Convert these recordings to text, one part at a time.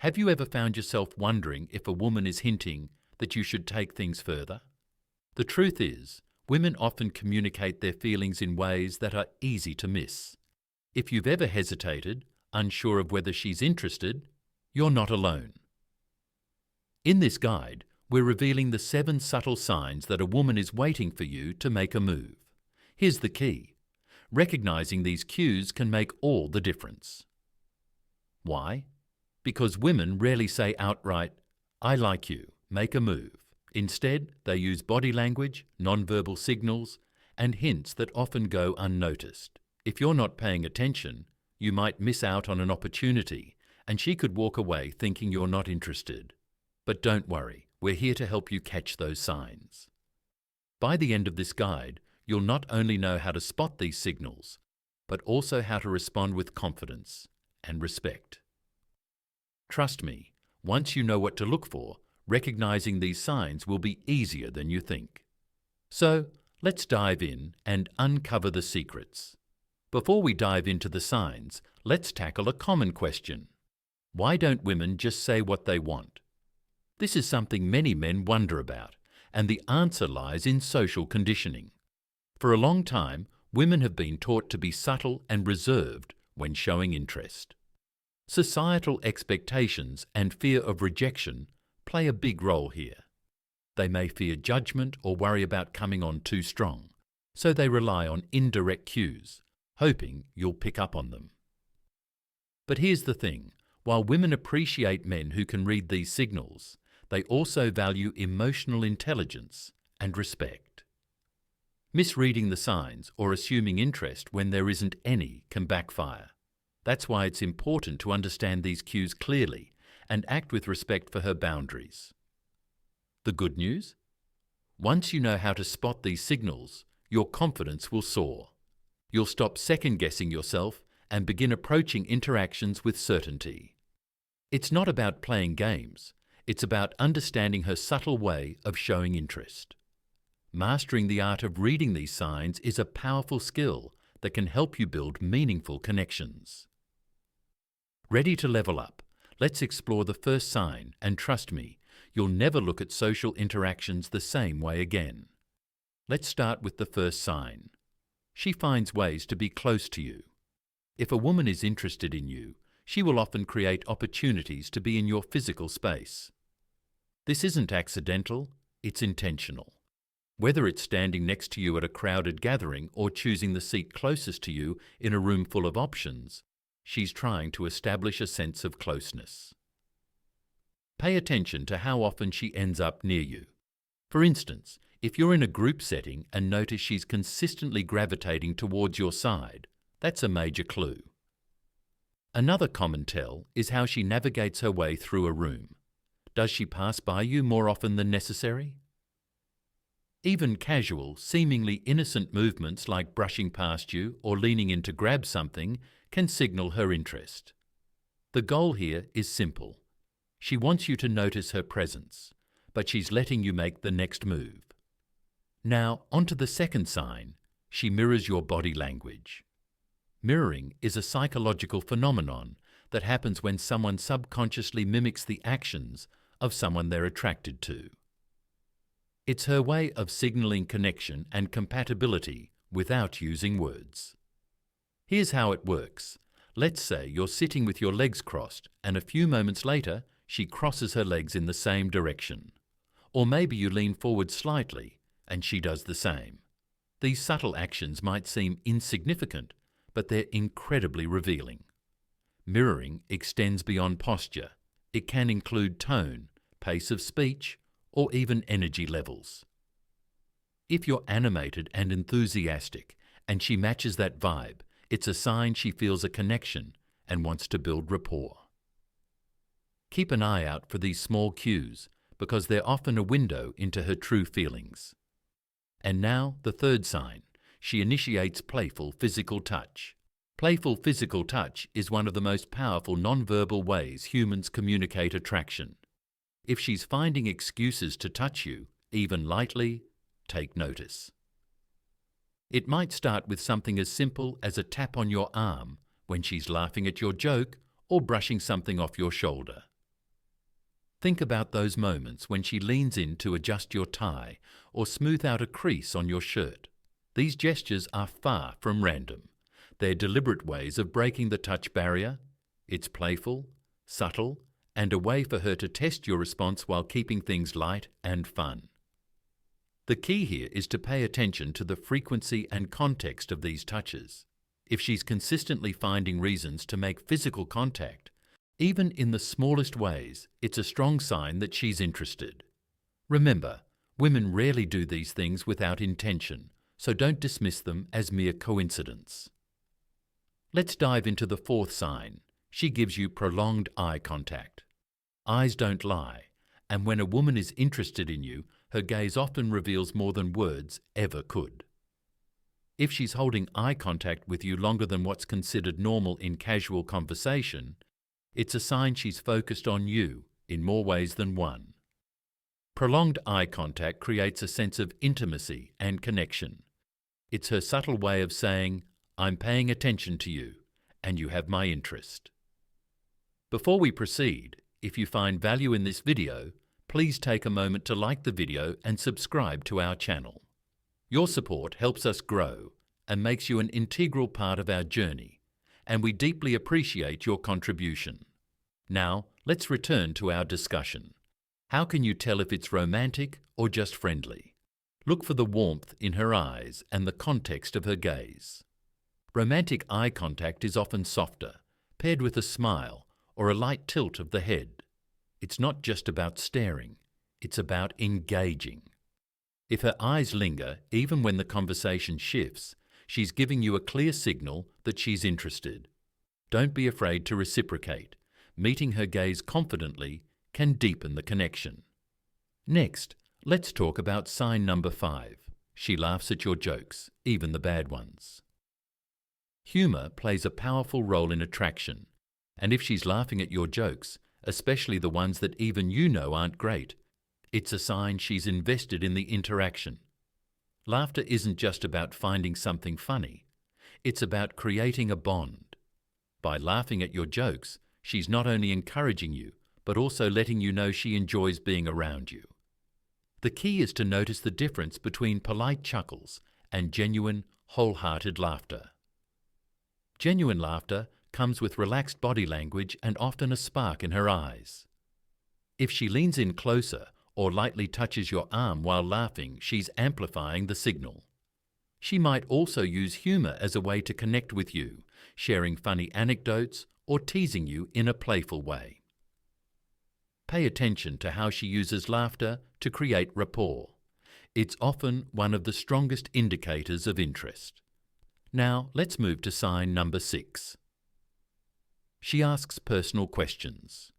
Have you ever found yourself wondering if a woman is hinting that you should take things further? The truth is, women often communicate their feelings in ways that are easy to miss. If you've ever hesitated, unsure of whether she's interested, you're not alone. In this guide, we're revealing the 7 subtle signs that a woman is waiting for you to make a move. Here's the key. Recognizing these cues can make all the difference. Why? Because women rarely say outright, "I like you, make a move." Instead, they use body language, nonverbal signals, and hints that often go unnoticed. If you're not paying attention, you might miss out on an opportunity, and she could walk away thinking you're not interested. But don't worry, we're here to help you catch those signs. By the end of this guide, you'll not only know how to spot these signals, but also how to respond with confidence and respect. Trust me, once you know what to look for, recognizing these signs will be easier than you think. So, let's dive in and uncover the secrets. Before we dive into the signs, let's tackle a common question. Why don't women just say what they want? This is something many men wonder about, and the answer lies in social conditioning. For a long time, women have been taught to be subtle and reserved when showing interest. Societal expectations and fear of rejection play a big role here. They may fear judgment or worry about coming on too strong, so they rely on indirect cues, hoping you'll pick up on them. But here's the thing, while women appreciate men who can read these signals, they also value emotional intelligence and respect. Misreading the signs or assuming interest when there isn't any can backfire. That's why it's important to understand these cues clearly and act with respect for her boundaries. The good news? Once you know how to spot these signals, your confidence will soar. You'll stop second-guessing yourself and begin approaching interactions with certainty. It's not about playing games. It's about understanding her subtle way of showing interest. Mastering the art of reading these signs is a powerful skill that can help you build meaningful connections. Ready to level up? Let's explore the first sign, and trust me, you'll never look at social interactions the same way again. Let's start with the first sign. She finds ways to be close to you. If a woman is interested in you, she will often create opportunities to be in your physical space. This isn't accidental, it's intentional. Whether it's standing next to you at a crowded gathering or choosing the seat closest to you in a room full of options, she's trying to establish a sense of closeness. Pay attention to how often she ends up near you. For instance, if you're in a group setting and notice she's consistently gravitating towards your side, that's a major clue. Another common tell is how she navigates her way through a room. Does she pass by you more often than necessary? Even casual, seemingly innocent movements like brushing past you or leaning in to grab something can signal her interest. The goal here is simple. She wants you to notice her presence, but she's letting you make the next move. Now, onto the second sign. She mirrors your body language. Mirroring is a psychological phenomenon that happens when someone subconsciously mimics the actions of someone they're attracted to. It's her way of signaling connection and compatibility without using words. Here's how it works. Let's say you're sitting with your legs crossed and a few moments later she crosses her legs in the same direction. Or maybe you lean forward slightly and she does the same. These subtle actions might seem insignificant, but they're incredibly revealing. Mirroring extends beyond posture. It can include tone, pace of speech, or even energy levels. If you're animated and enthusiastic and she matches that vibe, it's a sign she feels a connection and wants to build rapport. Keep an eye out for these small cues because they're often a window into her true feelings. And now, the third sign. She initiates playful physical touch. Playful physical touch is one of the most powerful nonverbal ways humans communicate attraction. If she's finding excuses to touch you, even lightly, take notice. It might start with something as simple as a tap on your arm when she's laughing at your joke or brushing something off your shoulder. Think about those moments when she leans in to adjust your tie or smooth out a crease on your shirt. These gestures are far from random. They're deliberate ways of breaking the touch barrier. It's playful, subtle, and a way for her to test your response while keeping things light and fun. The key here is to pay attention to the frequency and context of these touches. If she's consistently finding reasons to make physical contact, even in the smallest ways, it's a strong sign that she's interested. Remember, women rarely do these things without intention, so don't dismiss them as mere coincidence. Let's dive into the fourth sign. She gives you prolonged eye contact. Eyes don't lie, and when a woman is interested in you, her gaze often reveals more than words ever could. If she's holding eye contact with you longer than what's considered normal in casual conversation, it's a sign she's focused on you in more ways than one. Prolonged eye contact creates a sense of intimacy and connection. It's her subtle way of saying, "I'm paying attention to you, and you have my interest." Before we proceed, if you find value in this video, please take a moment to like the video and subscribe to our channel. Your support helps us grow and makes you an integral part of our journey, and we deeply appreciate your contribution. Now, let's return to our discussion. How can you tell if it's romantic or just friendly? Look for the warmth in her eyes and the context of her gaze. Romantic eye contact is often softer, paired with a smile or a light tilt of the head. It's not just about staring, it's about engaging. If her eyes linger, even when the conversation shifts, she's giving you a clear signal that she's interested. Don't be afraid to reciprocate. Meeting her gaze confidently can deepen the connection. Next, let's talk about sign number 5. She laughs at your jokes, even the bad ones. Humor plays a powerful role in attraction, and if she's laughing at your jokes, especially the ones that even you know aren't great, it's a sign she's invested in the interaction. Laughter isn't just about finding something funny. It's about creating a bond. By laughing at your jokes, she's not only encouraging you, but also letting you know she enjoys being around you. The key is to notice the difference between polite chuckles and genuine, wholehearted laughter. Genuine laughter comes with relaxed body language and often a spark in her eyes. If she leans in closer or lightly touches your arm while laughing, she's amplifying the signal. She might also use humor as a way to connect with you, sharing funny anecdotes or teasing you in a playful way. Pay attention to how she uses laughter to create rapport. It's often one of the strongest indicators of interest. Now, let's move to sign number 6. She asks personal questions.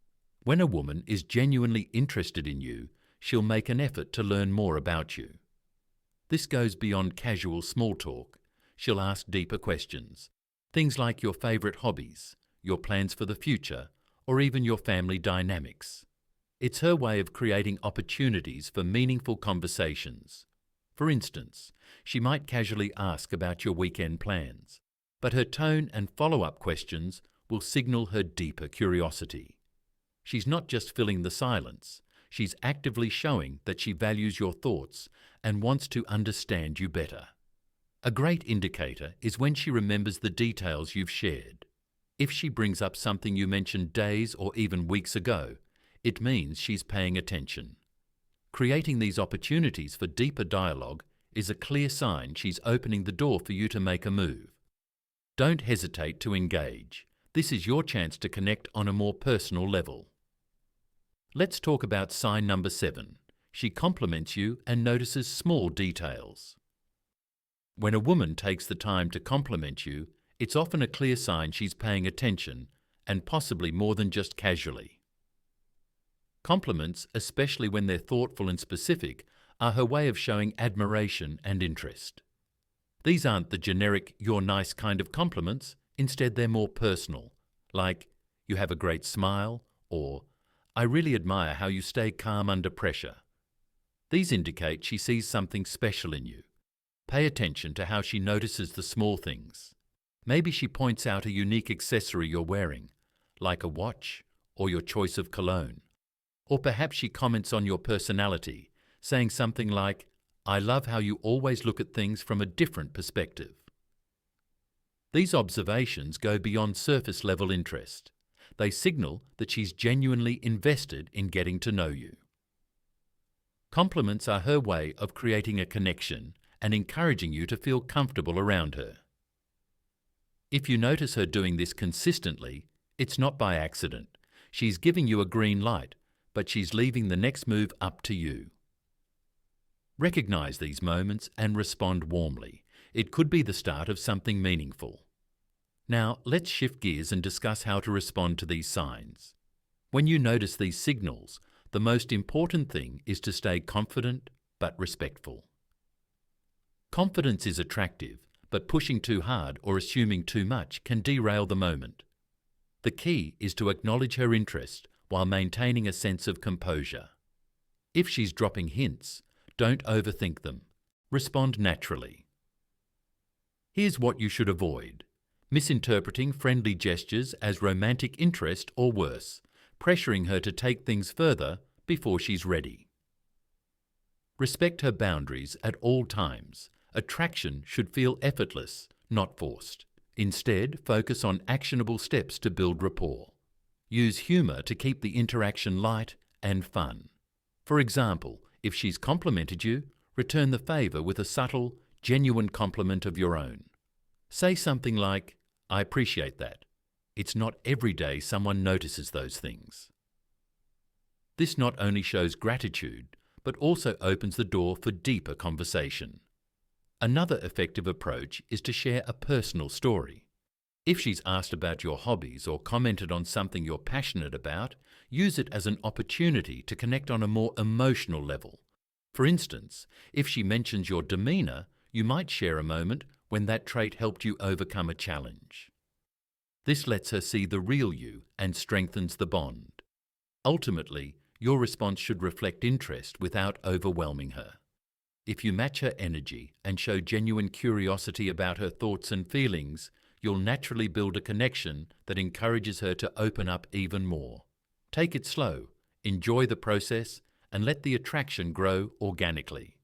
When a woman is genuinely interested in you, she'll make an effort to learn more about you. This goes beyond casual small talk. She'll ask deeper questions, things like your favorite hobbies, your plans for the future, or even your family dynamics. It's her way of creating opportunities for meaningful conversations. For instance, she might casually ask about your weekend plans, but her tone and follow-up questions will signal her deeper curiosity. She's not just filling the silence, she's actively showing that she values your thoughts and wants to understand you better. A great indicator is when she remembers the details you've shared. If she brings up something you mentioned days or even weeks ago, it means she's paying attention. Creating these opportunities for deeper dialogue is a clear sign she's opening the door for you to make a move. Don't hesitate to engage. This is your chance to connect on a more personal level. Let's talk about sign number 7. She compliments you and notices small details. When a woman takes the time to compliment you, it's often a clear sign she's paying attention, and possibly more than just casually. Compliments, especially when they're thoughtful and specific, are her way of showing admiration and interest. These aren't the generic, "you're nice" kind of compliments. Instead, they're more personal, like, "You have a great smile," or "I really admire how you stay calm under pressure." These indicate she sees something special in you. Pay attention to how she notices the small things. Maybe she points out a unique accessory you're wearing, like a watch or your choice of cologne. Or perhaps she comments on your personality, saying something like, "I love how you always look at things from a different perspective." These observations go beyond surface-level interest. They signal that she's genuinely invested in getting to know you. Compliments are her way of creating a connection and encouraging you to feel comfortable around her. If you notice her doing this consistently, it's not by accident. She's giving you a green light, but she's leaving the next move up to you. Recognize these moments and respond warmly. It could be the start of something meaningful. Now, let's shift gears and discuss how to respond to these signs. When you notice these signals, the most important thing is to stay confident but respectful. Confidence is attractive, but pushing too hard or assuming too much can derail the moment. The key is to acknowledge her interest while maintaining a sense of composure. If she's dropping hints, don't overthink them. Respond naturally. Here's what you should avoid: misinterpreting friendly gestures as romantic interest or worse, pressuring her to take things further before she's ready. Respect her boundaries at all times. Attraction should feel effortless, not forced. Instead, focus on actionable steps to build rapport. Use humour to keep the interaction light and fun. For example, if she's complimented you, return the favour with a subtle, genuine compliment of your own. Say something like, "I appreciate that. It's not every day someone notices those things." This not only shows gratitude, but also opens the door for deeper conversation. Another effective approach is to share a personal story. If she's asked about your hobbies or commented on something you're passionate about, use it as an opportunity to connect on a more emotional level. For instance, if she mentions your demeanour, you might share a moment when that trait helped you overcome a challenge. This lets her see the real you and strengthens the bond. Ultimately, your response should reflect interest without overwhelming her. If you match her energy and show genuine curiosity about her thoughts and feelings, you'll naturally build a connection that encourages her to open up even more. Take it slow, enjoy the process, and let the attraction grow organically.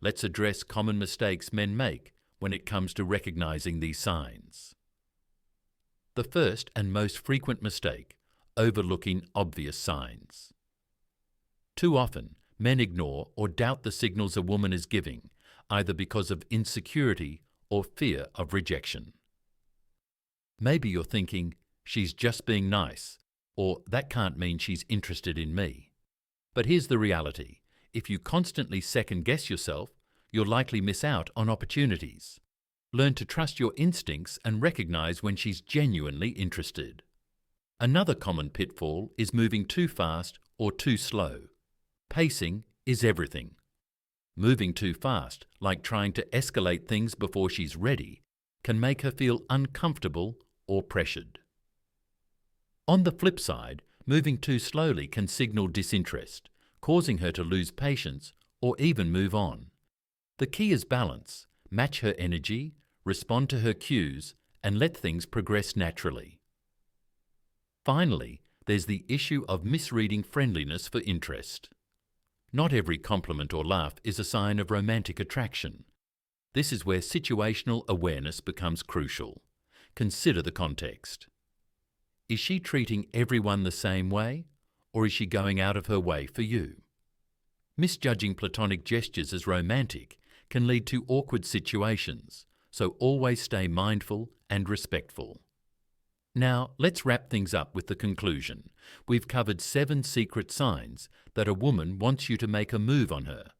Let's address common mistakes men make when it comes to recognizing these signs. The first and most frequent mistake: overlooking obvious signs. Too often, men ignore or doubt the signals a woman is giving, either because of insecurity or fear of rejection. Maybe you're thinking, "She's just being nice," or "that can't mean she's interested in me." But here's the reality: if you constantly second-guess yourself, you'll likely miss out on opportunities. Learn to trust your instincts and recognize when she's genuinely interested. Another common pitfall is moving too fast or too slow. Pacing is everything. Moving too fast, like trying to escalate things before she's ready, can make her feel uncomfortable or pressured. On the flip side, moving too slowly can signal disinterest, causing her to lose patience or even move on. The key is balance. Match her energy, respond to her cues, and let things progress naturally. Finally, there's the issue of misreading friendliness for interest. Not every compliment or laugh is a sign of romantic attraction. This is where situational awareness becomes crucial. Consider the context. Is she treating everyone the same way, or is she going out of her way for you? Misjudging platonic gestures as romantic can lead to awkward situations, so always stay mindful and respectful. Now, let's wrap things up with the conclusion. We've covered 7 secret signs that a woman wants you to make a move on her,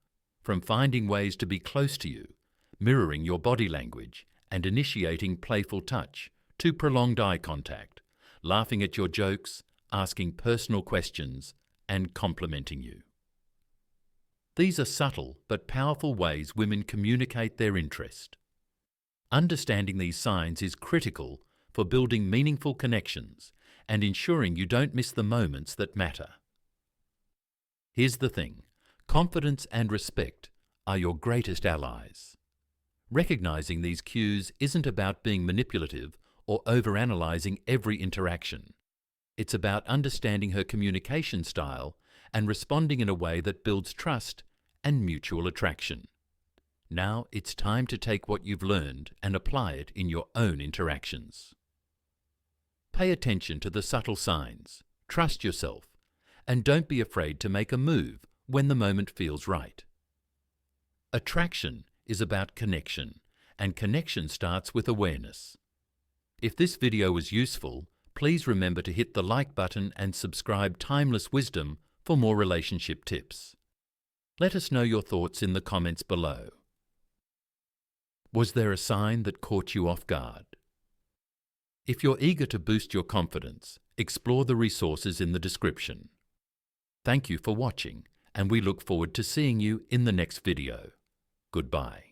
from finding ways to be close to you, mirroring your body language, and initiating playful touch, to prolonged eye contact, laughing at your jokes, asking personal questions, and complimenting you. These are subtle but powerful ways women communicate their interest. Understanding these signs is critical for building meaningful connections and ensuring you don't miss the moments that matter. Here's the thing: confidence and respect are your greatest allies. Recognizing these cues isn't about being manipulative or overanalyzing every interaction. It's about understanding her communication style and responding in a way that builds trust and mutual attraction. Now it's time to take what you've learned and apply it in your own interactions. Pay attention to the subtle signs, trust yourself, and don't be afraid to make a move when the moment feels right. Attraction is about connection, and connection starts with awareness. If this video was useful, please remember to hit the like button and subscribe Timeless Wisdom for more relationship tips. Let us know your thoughts in the comments below. Was there a sign that caught you off guard? If you're eager to boost your confidence, explore the resources in the description. Thank you for watching, and we look forward to seeing you in the next video. Goodbye.